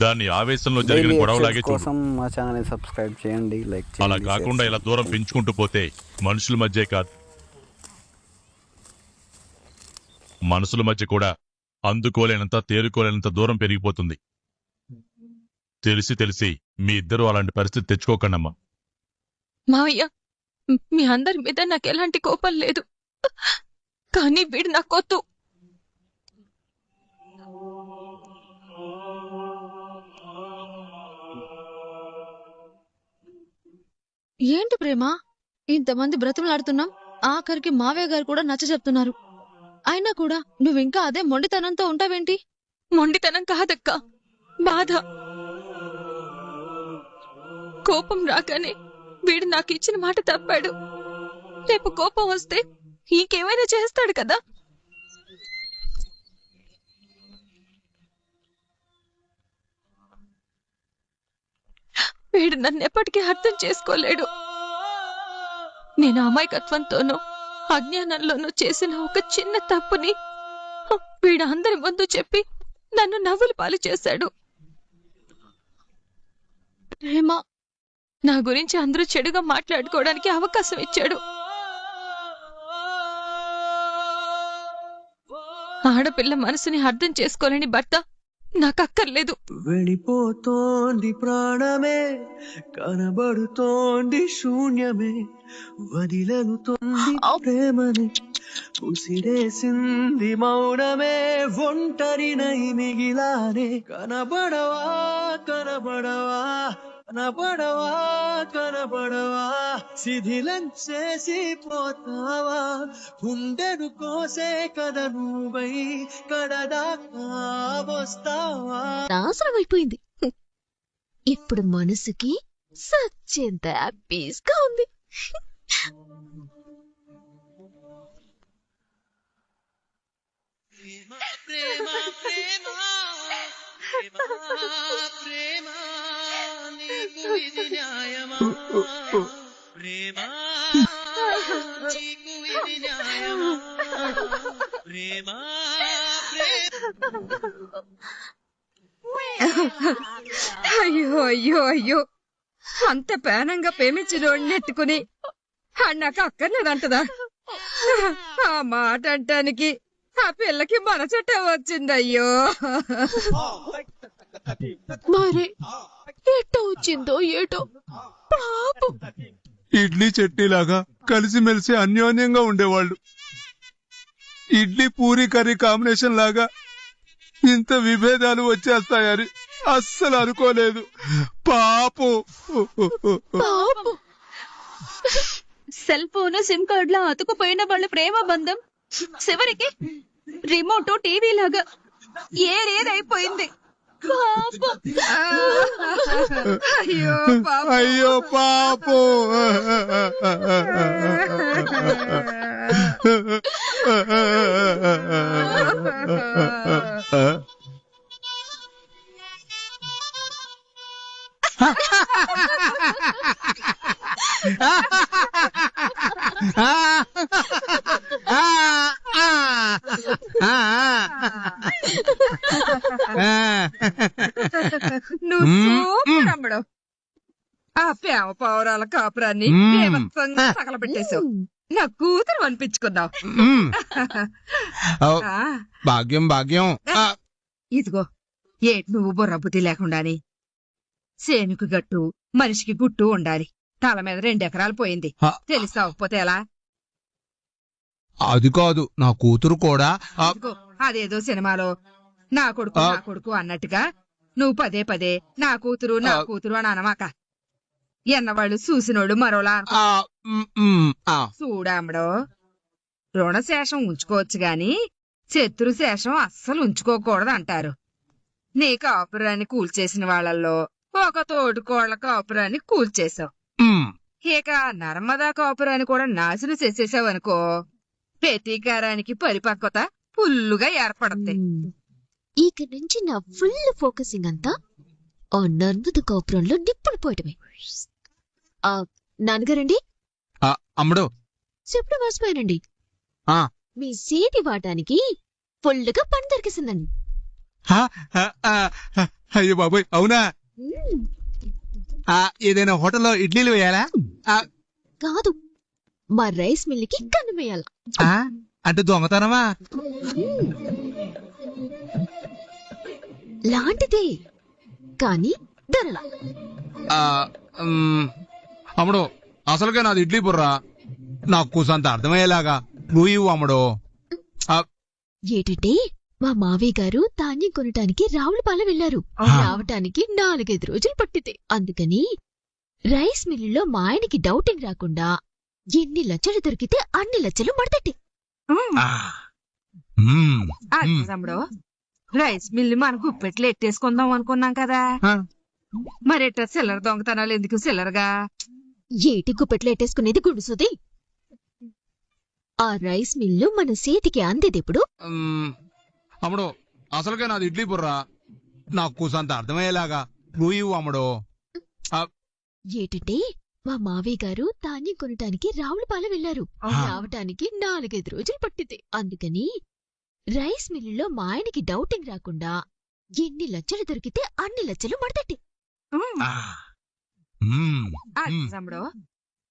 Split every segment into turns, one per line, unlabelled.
దాన్ని ఆవేశంలో జరిగిన గొడవలాగే
కోసం మా ఛానల్ సబ్స్క్రైబ్ చేయండి, లైక్ చేయండి.
అలా కాకుండా ఇలా దూరం పెంచుకుంటూ పోతే మనుషుల మధ్య కాదు, మనసుల మధ్య కూడా అందుకోలేనంత తేరుకోలేనంత దూరం పెరిగిపోతుంది. తెలిసి మీ ఇద్దరు అలాంటి పరిస్థితి తెచ్చుకోకండమ్మా.
మావయ్య, మీ అందరి మీద నాకు ఎలాంటి కోపం లేదు, కానీ వీడు నా కొత్తు.
ఏంటి ప్రేమ, ఇంతమంది బ్రతుములాడుతున్నాం, ఆఖరికి మావయ్య గారు కూడా నచ్చ చెప్తున్నారు. అయినా కూడా నువ్వింకా అదే మొండితనంతో ఉంటావేంటి?
మొండితనం కాదక్క, బాధ. కోపం రాగానే వీడు నాకు ఇచ్చిన మాట తప్పాడు. రేపు కోపం వస్తే ఇంకేమైనా చేస్తాడు కదా. వీడు నన్ను ఎప్పటికీ అర్థం చేసుకోలేడు. నేను అమాయకత్వంతోనూ అజ్ఞానంలోనూ చేసిన ఒక చిన్న తప్పుని వీడు అందరి ముందు చెప్పి నన్ను నవ్వులు పాలు చేశాడు.
ప్రేమ,
నా గురించి అందరూ చెడుగా మాట్లాడుకోవడానికి అవకాశం ఇచ్చాడు. ఆడపిల్ల మనసుని అర్థం చేసుకోలేని భర్త నాకక్కర్లేదు.
వెళ్ళిపోతోంది ప్రాణమే, కనబడుతోంది శూన్యమే, వదిలనుతోంది ప్రేమనే, ఉసిరేసింది మౌనమే, ఒంటరినై మిగిలానే. కనబడవా కనబడవా కనబడవా కనబడవా, శిథిలం చేసి పోతావా, గుండెను కోసే కథ నువ్వై కడదాకా వస్తావా.
నాశనం అయిపోయింది. ఇప్పుడు మనసుకి సచ్చేంత హ్యాపీస్గా ఉంది.
ప్రేమ ప్రేమ ప్రేమ ప్రేమ, నీకు ఇది న్యాయమా? ప్రేమ నీకు ఇది న్యాయమా? ప్రేమ
అయ్యో అయ్యో అయ్యో, అంత పేనంగా ప్రేమించిన నెట్టుకుని నాకు అక్కర్లేదంటదా? ఆ మాట అంటానికి ఆ పిల్లకి మనసట వచ్చిందయ్యో.
మరే ఎట్టో వచ్చిందో ఏటో పాపం.
ఇడ్లీ చట్నీలాగా కలిసిమెలిసి అన్యోన్యంగా ఉండేవాళ్ళు. ఇడ్లీ పూరి కర్రీ కాంబినేషన్ లాగా ఇంత విభేదాలు వచ్చేస్తాయని అస్సలు అనుకోలేదు. పాపం.
సెల్ ఫోన్, సిమ్ కార్డ్ లా అతుకుపోయిన వాళ్ళ ప్రేమ బంధం చివరికి రిమోట్ టీవీ లాగా ఏరేదైపోయింది.
అయ్యో
అయ్యో పాపం.
నువ్వు సూపర్ అమ్మడు. ఆ ప్రేమ పౌరాల కాపురాన్ని ప్రేమత్వంగా తగలబెట్టేశావు. నా కూతురు అనిపించుకున్నావు.
భాగ్యం భాగ్యం.
ఇదిగో ఏటి నువ్వు బుర్ర బుద్ధి లేకుండాని. సేనుకు గట్టు మనిషికి గుట్టు ఉండాలి. తల మీద 2 ఎకరాలు పోయింది. తెలిసావకపోతే ఎలా?
అది కాదు, నా కూతురు కూడా.
అదేదో సినిమాలో నా కొడుకు అన్నట్టుగా నువ్వు పదే పదే నా కూతురు అని అనమాక. ఎన్నవాళ్ళు చూసినోళ్ళు మరోలా చూడామడో. రుణశేషం ఉంచుకోవచ్చు గాని శత్రు శేషం అస్సలు ఉంచుకోకూడదు అంటారు. నీ కాపురాన్ని కూల్చేసిన వాళ్ళల్లో ఒక తోడుకోళ్ల కాపురాన్ని కూల్చేశావు. ఇక నర్మదా కాపురాన్ని కూడా నాశనం చేసేసావనుకో, ప్రతీకారానికి పరిపక్వత ఫుల్లుగా ఏర్పడుతుంది.
ఇక నుంచి నా ఫుల్ ఫోకసింగ్ అంతా ఆ నర్మద కాపురంలో నిప్పుడు పోయటమే. నాన్నగారండి,
అమ్మడు
చెప్పుడు మర్చిపోయానండి. మీ సీటి వాటానికి ఫుల్లుగా పని దొరికేసిందండి.
హా? అయ్యో బాబోయ్ అవునా?
మ్మ్.
ఏదైనా హోటల్లో ఇడ్లీలు వేయాలా?
కాదు, మా రైస్ మిల్లుకి కన్ను
అంటే దొంగతనమా?
లాంటిదే కానీ ధరలా.
అమ్మడు అసలుగా నాది ఇడ్లీ బుర్రా, నాకు కూసంత అర్థమయ్యేలాగా నువ్వు ఇవ్వు అమ్మడు.
ఏటంటే మా మావయ్య గారు ధాన్యం కొనటానికి రావులపాలెం వెళ్లారు. రావటానికి 4-5 రోజులు పట్టింది. అందుకని రైస్ మిల్లులో మా ఆయనకి డౌటింగ్ రాకుండా ఎన్ని లచ్చలు దొరికితే అన్ని లచ్చలు మడతట్టి.
తమ్ముడు, రైస్ మిల్లు మన గుప్పెట్లు ఎట్టేసుకుందాం అనుకున్నాం కదా, మరెట్ట సిల్లర దొంగతనాలు ఎందుకు సిల్లరగా?
ఏటి గుప్పెట్లు ఎట్టేసుకునేది గుడుసుది. ఆ రైస్ మిల్లు మన చేతికి అందేదెప్పుడు?
అమ్మడు అసలుగా నాది ఇడ్లీ బుర్రా, నాకు కూసంత అర్థమయ్యేలాగా నువ్వు ఇవ్వు అమ్మడు.
ఏటంటే మా మావయ్య గారు ధాన్యం కొనటానికి రావులపాలెం వెళ్లారు. రావటానికి 4-5 రోజులు పట్టింది. అందుకని రైస్ మిల్లులో మా ఆయనకి డౌటింగ్ రాకుండా ఎన్ని లచ్చలు దొరికితే అన్ని లచ్చలు మడతట్టి.
తమ్ముడు,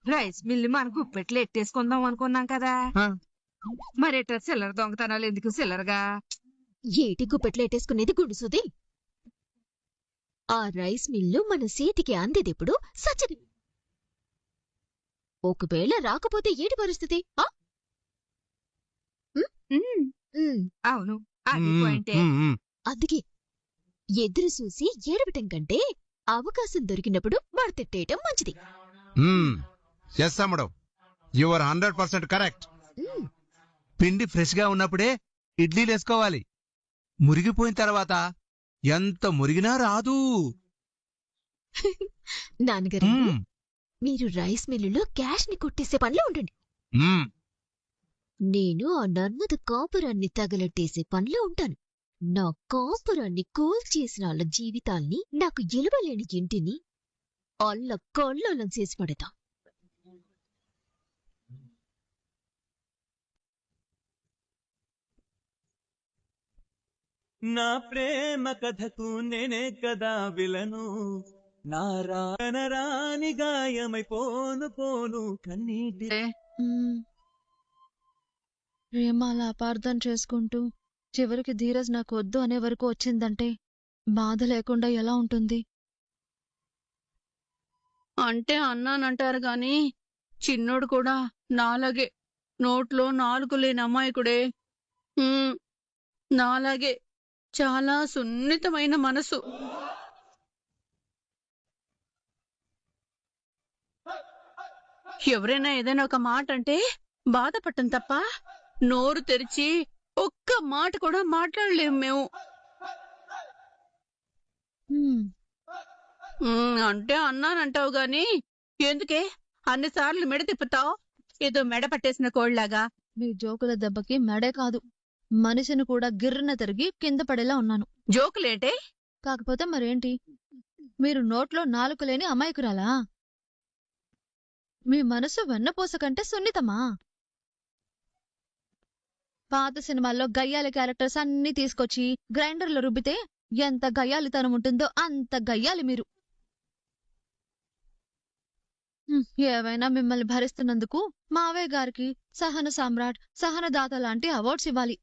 రైస్ మిల్లు మన గుప్పెట్లు ఎట్టేసుకుందాం అనుకున్నాం కదా, మరెట్ట సిల్లర దొంగతనాలు ఎందుకు సిల్లరగా?
ఏటి గుప్పెట్లు ఎట్టేసుకునేది గుడుసుది. ఆ రైస్ మిల్లు మన చేతికి అందేదెప్పుడు? సచ్చది. ఒకవేళ రాకపోతే ఏటి పరిస్థితి?
అవును, అది పాయింటే.
అందుకే ఎదురు చూసి ఏడవటం కంటే అవకాశం దొరికినప్పుడు మడతెట్టేయటం మంచిది.
ఎస్ అమ్మడు, యువర్ 100% కరెక్ట్. పిండి ఫ్రెష్ గా ఉన్నప్పుడే ఇడ్లీలు వేసుకోవాలి. మురిగిపోయిన తర్వాత ఎంత మురిగినా రాదు.
నాన్నగారు, మీరు రైస్ మిల్లులో క్యాష్ ని కొట్టేసే పనిలో ఉండండి. నేను ఆ నర్మద కాపురాన్ని తగలెట్టేసే పనిలో ఉంటాను. నా కాపురాన్ని కూల్చేసిన వాళ్ళ జీవితాల్ని, నాకు ఎలువలేని ఇంటిని అల్ల కల్లోలం చేసి పడతా.
నా ప్రేమ కథకు నేనే కదా విలను, నారాయణ రాని గాయమై పోను పోను కన్నీటి.
ప్రేమ అలా అపార్థం చేసుకుంటూ చివరికి ధీరజ్ నాకు వద్దు అనే వరకు వచ్చిందంటే బాధ లేకుండా ఎలా ఉంటుంది? అంటే అన్నానంటారు గాని చిన్నోడు కూడా నాలాగే నోట్లో నాలుగు లేని అమాయకుడే. నాలాగే చాలా సున్నితమైన మనసు. ఎవరైనా ఏదైనా ఒక మాట అంటే బాధపడటం తప్ప నోరు తెరిచి ఒక్క మాట కూడా మాట్లాడలేము మేము. అంటే అన్నానంటావు గాని ఎందుకే అన్నిసార్లు మెడ తిప్పుతావు? ఏదో మెడ పట్టేసిన కోళ్లాగా. మీ జోకుల దెబ్బకి మెడే కాదు, మనిషిని కూడా గిర్రన తిరిగి కింద పడేలా ఉన్నాను. జోకులేంటే? కాకపోతే మరేంటి, మీరు నోట్లో నాలుక లేని అమాయకురాలా? మీ మనసు వెన్నపూస కంటే సున్నితమా? పాత సినిమాల్లో గయ్యాలి క్యారెక్టర్స్ అన్ని తీసుకొచ్చి గ్రైండర్లో రుబ్బితే ఎంత గయ్యాలితనం ఉంటుందో అంత గయ్యాలి మీరు. ఏవైనా మిమ్మల్ని భరిస్తున్నందుకు మావయ్య గారికి సహన సామ్రాట్, సహనదాత లాంటి అవార్డ్స్ ఇవ్వాలి.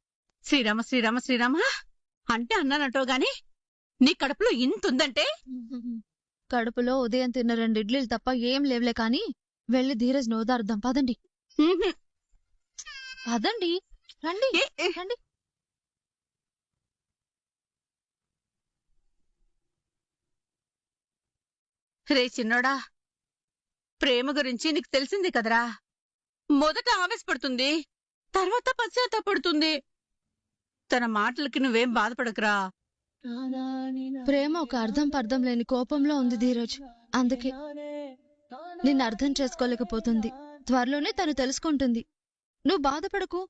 శ్రీరామ శ్రీరామ శ్రీరామ అంటే అన్నానంటో గాని నీ కడుపులో ఇంతుందంటే? కడుపులో ఉదయం తిన్న 2 ఇడ్లీలు తప్ప ఏం లేవులే కాని వెళ్ళి ధీరజ్ నోదార్దాం. పదండి పదండి, రండి రండి. రే చిన్నోడా, ప్రేమ గురించి నీకు తెలిసింది కదరా. మొదట ఆవేశపడుతుంది, తర్వాత పశ్చాత్తాపడుతుంది. తన మాటలకి నువ్వేం బాధపడకురా. ప్రేమ ఒక అర్థం పర్థం లేని కోపంలో ఉంది ధీరజ్. అందుకే నిన్ను అర్థం చేసుకోలేకపోతుంది. త్వరలోనే తను తెలుసుకుంటుంది. నువ్వు బాధపడకు.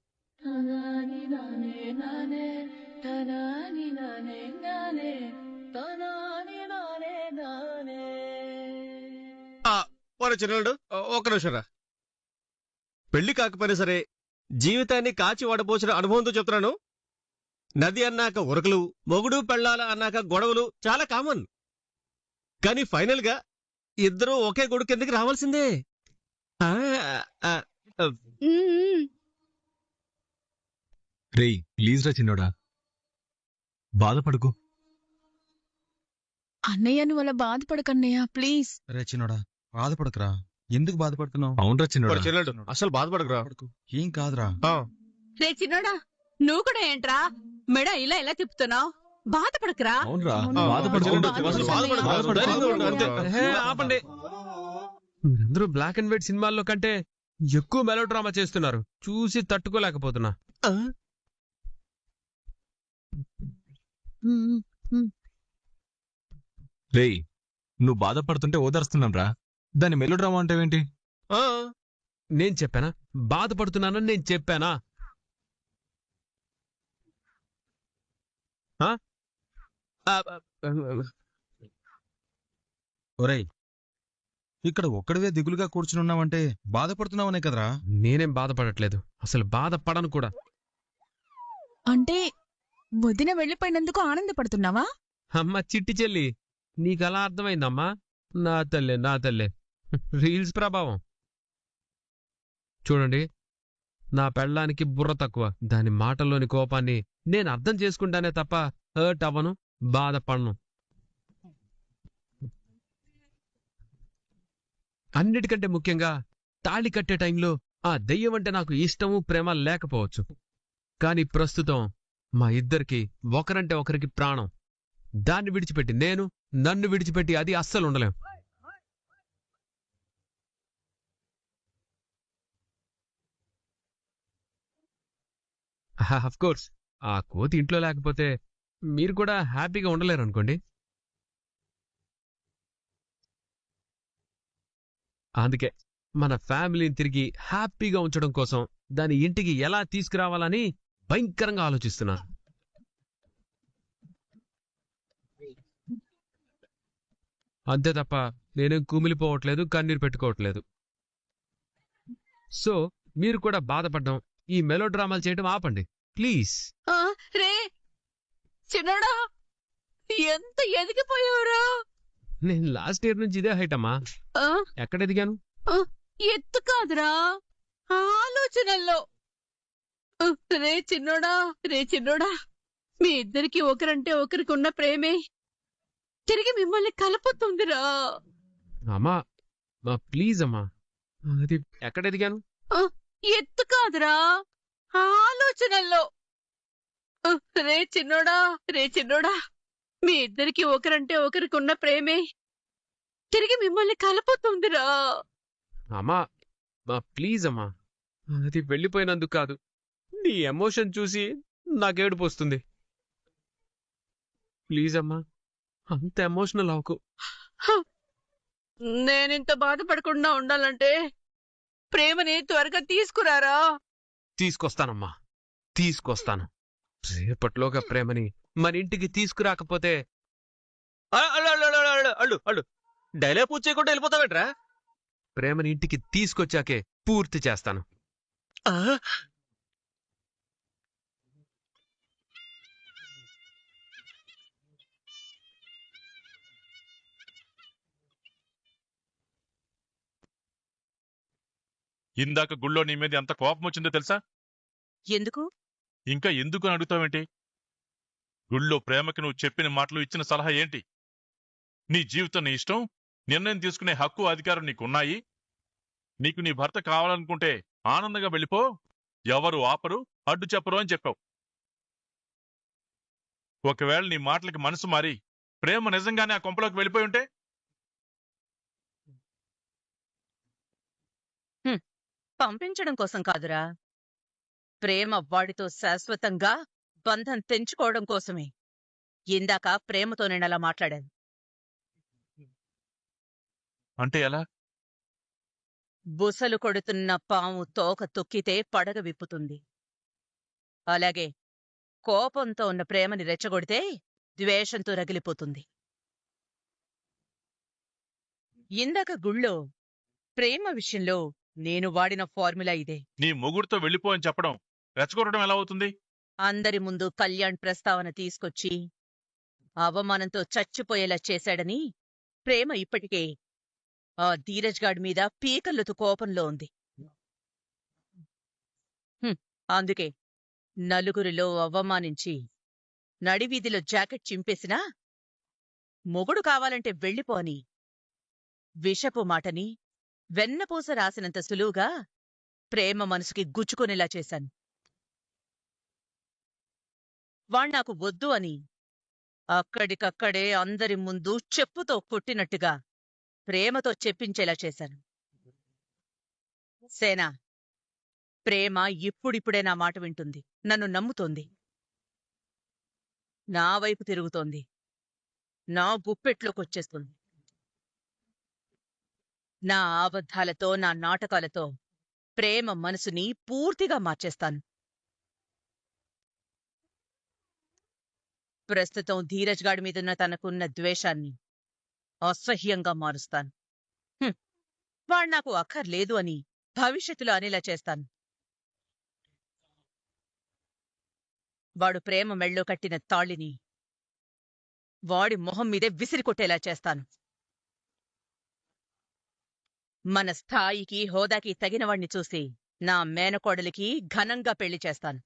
చిన్నాడు ఒక్క నిమిషం రా. పెళ్లి కాకపోయినా సరే జీవితాన్ని కాచి వడపోసిన అనుభవంతో చెప్తున్నాను. నది అన్నాక ఉరకలు, మొగుడు పెళ్ళాల అన్నాక గొడవలు చాలా కామన్. కానీ ఫైనల్ గా ఇద్దరు ఒకే గొడుగు కిందకి రావాల్సిందే. ఆ, ఆ, ఆ,
ఉమ్.
రేయ్ ప్లీజ్ రా చిన్నోడా, బాధపడుకు.
అన్నయ్య నువ్వు అలా బాధపడకన్నయ్య ప్లీజ్.
రే చిన్నోడా బాధపడకురా. ఎందుకు బాధపడుతున్నావు?
అవునరా చిన్నోడా.
వాడు చిన్నోడు, అసలు బాధపడకురా.
ఏం కాదురా.
ఆ,
రే చిన్నోడా నువ్వు కూడా ఏంట్రా మెడ ఇలా ఇలా తిప్పుతున్నావు? బాధపడకురా.
అవునరా
అవును,
బాధపడుకు.
అసలు బాధపడకురా. ధైర్యంగా ఉండు, అంతే.
హే, ఆపండి. మీరందరూ బ్లాక్ అండ్ వైట్ సినిమాల్లో కంటే ఎక్కువ మెలో డ్రామా చేస్తున్నారు. చూసి తట్టుకోలేకపోతున్నా.
ఆ,
రేయ్ నువ్వు బాధపడుతుంటే ఓదార్స్తున్నాం రా, దాన్ని మెలోడ్రామా అంటావేంటి?
ఆ,
నేను చెప్పానా బాధపడుతున్నానని? నేను చెప్పానా? ఆ? ఆ, ఆ,
ఒరేయ్ ఇక్కడ ఒక్కడివే దిగులుగా కూర్చునున్నావంటే బాధపడుతున్నావనే కదరా.
నేనేం బాధపడట్లేదు, అసలు బాధపడను కూడా.
అంటే వదిన వెళ్ళిపోయినందుకు ఆనందపడుతున్నావా?
అమ్మ చిట్టి చెల్లి, నీకు అలా అర్థమైందమ్మా? నా తల్లే నా తల్లే, రీల్స్ ప్రభావం. చూడండి, నా పెళ్ళానికి బుర్ర తక్కువ. దాని మాటల్లోని కోపాన్ని నేను అర్థం చేసుకుంటానే తప్ప హర్ట్ అవ్వను, బాధపడను. అన్నిటికంటే ముఖ్యంగా తాళి కట్టే టైంలో ఆ దెయ్యం అంటే నాకు ఇష్టము ప్రేమ లేకపోవచ్చు, కానీ ప్రస్తుతం మా ఇద్దరికి ఒకరంటే ఒకరికి ప్రాణం. దాన్ని విడిచిపెట్టి నేను, నన్ను విడిచిపెట్టి అది అస్సలు ఉండలేం. కోర్స్ ఆ కోతి ఇంట్లో లేకపోతే మీరు కూడా హ్యాపీగా ఉండలేరు అనుకోండి. అందుకే మన ఫ్యామిలీని తిరిగి హ్యాపీగా ఉంచడం కోసం దాని ఇంటికి ఎలా తీసుకురావాలని భయంకరంగా ఆలోచిస్తున్నాను. అంతే తప్ప నేనేం కుమిలిపోవట్లేదు, కన్నీరు పెట్టుకోవట్లేదు. సో మీరు కూడా బాధపడడం, ఈ మెలో డ్రామాలు చేయడం ఆపండి ప్లీజ్.
ఆ, రే చిన్నోడా ఎంత ఎదిగిపోయావురా.
నేను లాస్ట్ ఇయర్ నుంచి ఇదే హైట్ అమ్మా.
ఆ,
ఎక్కడ ఎదిగాను?
ఎత్తు కాదురా ఆలోచనల్లో. రే చిన్నోడా రే చిన్నోడా మీ ఇద్దరికి ఒకరంటే ఒకరికి ఉన్న ప్రేమే తిరిగి మిమ్మల్ని కలుపుతుందిరా.
అమ్మా ప్లీజ్ అమ్మా, అది ఎక్కడ ఎదిగాను?
ఎత్తు కాదురా ఆలోచనల్లో. రే చిన్నోడా రే చిన్నోడా మీ ఇద్దరికి ఒకరంటే ఒకరికి ఉన్న ప్రేమే తిరిగి మిమ్మల్ని కలుపుతుందిరా.
అమ్మా ప్లీజ్ అమ్మా, అది వెళ్ళిపోయినందుకు కాదు, నీ ఎమోషన్ చూసి నాకేడుపు వస్తుంది. ప్లీజ్ అమ్మా, అంత ఎమోషనల్ అవ్వకు.
నేనింత బాధపడకుండా ఉండాలంటే ప్రేమని త్వరగా తీసుకురారా.
తీసుకొస్తానమ్మా, తీసుకొస్తాను. రేపట్లోగా ప్రేమని మన ఇంటికి తీసుకురాకపోతే
అల్లు డైలాగ్ పూర్తి చేయకుండా వెళ్ళిపోతావేట్రా?
ప్రేమని ఇంటికి తీసుకొచ్చాకే పూర్తి చేస్తాను.
ఆ,
ఇందాక గుళ్ళో నీ మీద ఎంత కోపం వచ్చిందో తెలుసా?
ఎందుకు?
ఇంకా ఎందుకు అని అడుగుతావేంటి? గుళ్ళో ప్రేమకి నువ్వు చెప్పిన మాటలు, ఇచ్చిన సలహా ఏంటి? నీ జీవితం నీ ఇష్టం, నిర్ణయం తీసుకునే హక్కు అధికారం నీకున్నాయి. నీకు నీ భర్త కావాలనుకుంటే ఆనందంగా వెళ్ళిపో, ఎవరు ఆపరు, అడ్డు చెప్పరు అని చెప్పావు. ఒకవేళ నీ మాటలకి మనసు మారి ప్రేమ నిజంగానే ఆ కొంపలోకి వెళ్ళిపోయి ఉంటే?
పంపించడం కోసం కాదురా, ప్రేమ వాడితో శాశ్వతంగా బంధం తెంచుకోవడం కోసమే. ఇందాక ప్రేమతో నేను అలా మాట్లాడాను.
అంటే ఎలా?
బుసలు కొడుతున్న పాము తోక తొక్కితే పడగ విప్పుతుంది. అలాగే కోపంతో ఉన్న ప్రేమని రెచ్చగొడితే ద్వేషంతో రగిలిపోతుంది. ఇందాక గుళ్ళో ప్రేమ విషయంలో నేను వాడిన ఫార్ములా ఇదే.
నీ మొగుడుతో వెళ్ళిపో అని చెప్పడం రెచ్చగొట్టడం ఎలా అవుతుంది?
అందరి ముందు కళ్యాణ్ ప్రస్తావన తీసుకొచ్చి అవమానంతో చచ్చిపోయేలా చేశాడని ప్రేమ ఇప్పటికే ఆ ధీరజ్ గాడి మీద పీకల్లుతు కోపంలో ఉంది. అందుకే నలుగురిలో అవమానించి నడివీధిలో జాకెట్ చింపేసినా మొగుడు కావాలంటే వెళ్ళిపోని విషపు మాటని వెన్నపూస రాసినంత సులువుగా ప్రేమ మనసుకి గుచ్చుకునేలా చేశాను. వాణ్ణాకు వద్దు అని అక్కడికక్కడే అందరి ముందు చెప్పుతో కొట్టినట్టుగా ప్రేమతో చెప్పించేలా చేశాను. సేనా, ప్రేమ ఇప్పుడిప్పుడే నా మాట వింటుంది, నన్ను నమ్ముతోంది, నా వైపు తిరుగుతోంది, నా గుప్పెట్లోకొచ్చేస్తుంది. నా అబద్ధాలతో, నా నాటకాలతో ప్రేమ మనసుని పూర్తిగా మార్చేస్తాను. ప్రస్తుతం ధీరజ్ గాడి మీదున్న తనకున్న ద్వేషాన్ని అసహ్యంగా మారుస్తాను. వాడు నాకు అక్కర్లేదు అని భవిష్యత్తులో అనేలా చేస్తాను. వాడు ప్రేమ మెళ్ళో కట్టిన తాళిని వాడి మొహం మీదే విసిరికొట్టేలా చేస్తాను. మన స్థాయికి, హోదాకి తగినవాణ్ణి చూసి నా మేనకోడలికి ఘనంగా పెళ్లి చేస్తాను.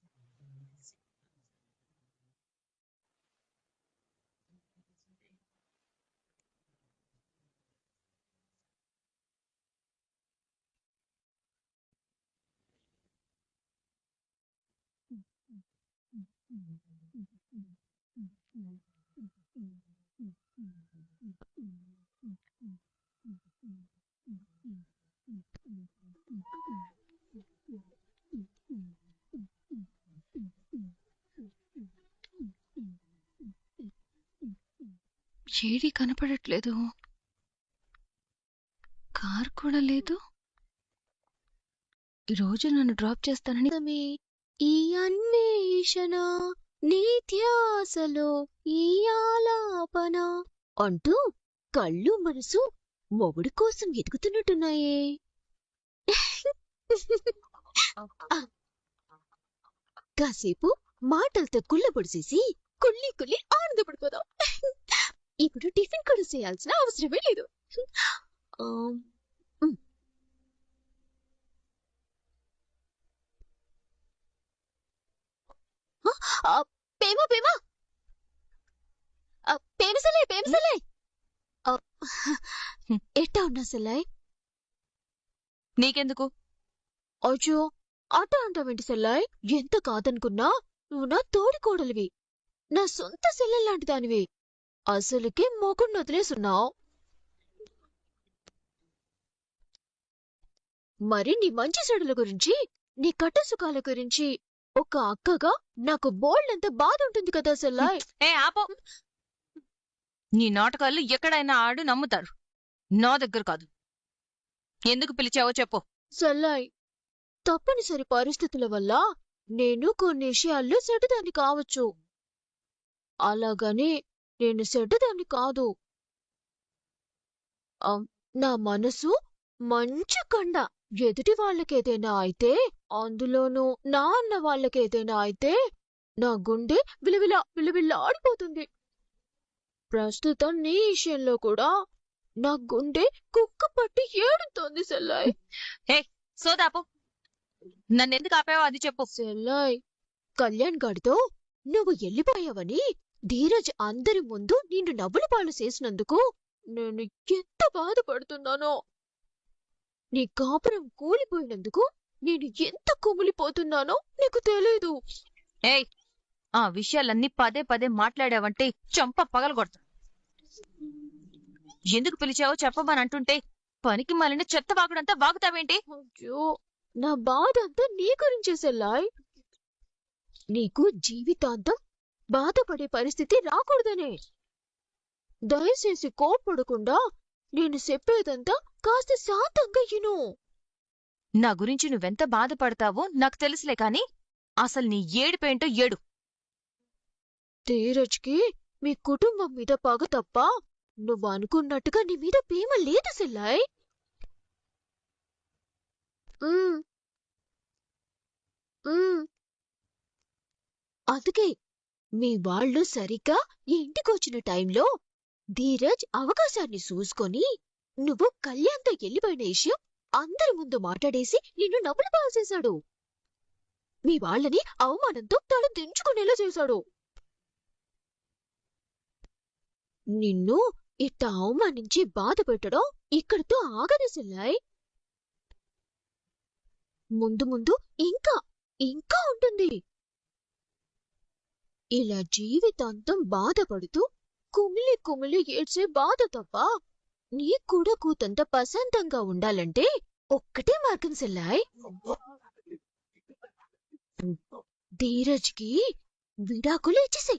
ఏడీ కనపడట్లేదు, కార్ కూడా లేదు. ఈరోజు నన్ను డ్రాప్ చేస్తానని
ఈ అన్వేషణ నిత్యాసలో ఈ ఆలాపన అంటూ కళ్ళు మనసు మొగుడి కోసం ఎదుగుతున్నట్టున్నాయే. కాసేపు మాటలతో కుళ్ళబొడిసేసి కుళ్ళి కుళ్ళి ఆనందపడిపోదాం. ఇప్పుడు టిఫిన్ కూడా చేయాల్సిన అవసరమే లేదు. ఎట్టా ఉన్నా సెల్లాయ్?
నీకెందుకు?
అయ్యో, అట్ట అంటావేంటి సెల్లాయ్? ఎంత కాదనుకున్నా నువ్వు నా తోడి కోడలివి, నా సొంత సెల్లెల్లాంటి దానివి. అసలుకే మొగుడిని వదిలేసున్నావు. మరి నీ మంచి చెడుల గురించి, నీ కట్ట సుఖాల గురించి ఒక అక్కగా నాకు బోల్డంత బాధ ఉంటుంది కదా సెల్లాయ్.
ఆపో, నీ నాటకాలు ఎక్కడైనా ఆడు నమ్ముతారు, నా దగ్గర కాదు. ఎందుకు పిలిచావో చెప్పు.
సెల్లాయ్, తప్పనిసరి పరిస్థితుల వల్ల నేను కొన్ని విషయాల్లో సెడ్డదాన్ని కావచ్చు, అలాగని నేను సెడ్డదాన్ని కాదు. నా మనసు మంచి కండ. ఎదుటి వాళ్ళకేదైనా అయితే, అందులోనూ నా అన్న వాళ్ళకేదైనా అయితే నా గుండె విలువిలా విలువిల్లా ఆడిపోతుంది. ప్రస్తుతం నీ విషయంలో కూడా నా గుండె కుక్క పట్టి ఏడుతోంది సెల్లాయ్.
హే సోదాపు, నన్నెందుకు ఆపావో అది చెప్పు.
సెల్లాయ్, కళ్యాణ్ గాడితో నువ్వు వెళ్ళిపోయావని ధీరజ్ అందరి ముందు నిన్ను నవ్వుల పాలు చేసినందుకు నేను ఎంత బాధపడుతున్నానో. నీ కాపురం కూలిపోయినందుకు నేను ఎంత కుమిలిపోతున్నానో నీకు తెలీదు.
ఏయ్, ఆ విషయాలన్నీ పదే పదే మాట్లాడావంటే చంప పగలగొడతా. ఎందుకు పిలిచావో చెప్పమని అంటుంటే పనికి మాలిన చెత్త వాగుడంతా వాగుతావేంటి?
అయ్యో, నా బాధ అంతా నీ గురించే సెల్లాయ్. నీకు జీవితాంతం బాధపడే పరిస్థితి రాకూడదనే. దయచేసి కోప్పడకుండా నేను చెప్పేదంతా కాస్త శాంతంగా ఇను.
నా గురించి నువ్వెంత బాధపడతావో నాకు తెలుసులే కాని అసలు నీ ఏడుపేంటో ఏడు.
ధీరజ్కి మీ కుటుంబం మీద పగ తప్ప నువ్వు అనుకున్నట్టుగా నీ మీద ప్రేమ లేదు సెల్లాయ్. అందుకే మీ వాళ్ళు సరిగ్గా ఇంటికొచ్చిన టైంలో ధీరజ్ అవకాశాన్ని చూసుకొని నువ్వు కళ్యాణ్తో వెళ్ళిపోయిన విషయం అందరి ముందు మాట్లాడేసి నిన్ను నవ్వులు పాల్చేశాడు. మీ వాళ్ళని అవమానంతో తల దించుకునేలా చేశాడు. నిన్ను ఇట్ట అవమానించి బాధ పెట్టడం ఇక్కడితో ఆగదు సెల్లాయ్. ముందు ముందు ఇంకా ఇంకా ఉంటుంది. ఇలా జీవితాంతం బాధపడుతూ కుమిలి కుమిలి ఏడ్చే బాధ తప్ప నీకు కూడా కూతంత ప్రశాంతంగా ఉండాలంటే ఒక్కటే మార్గం సెల్లాయ్. ధీరజ్కి విడాకులు ఇచ్చేసే.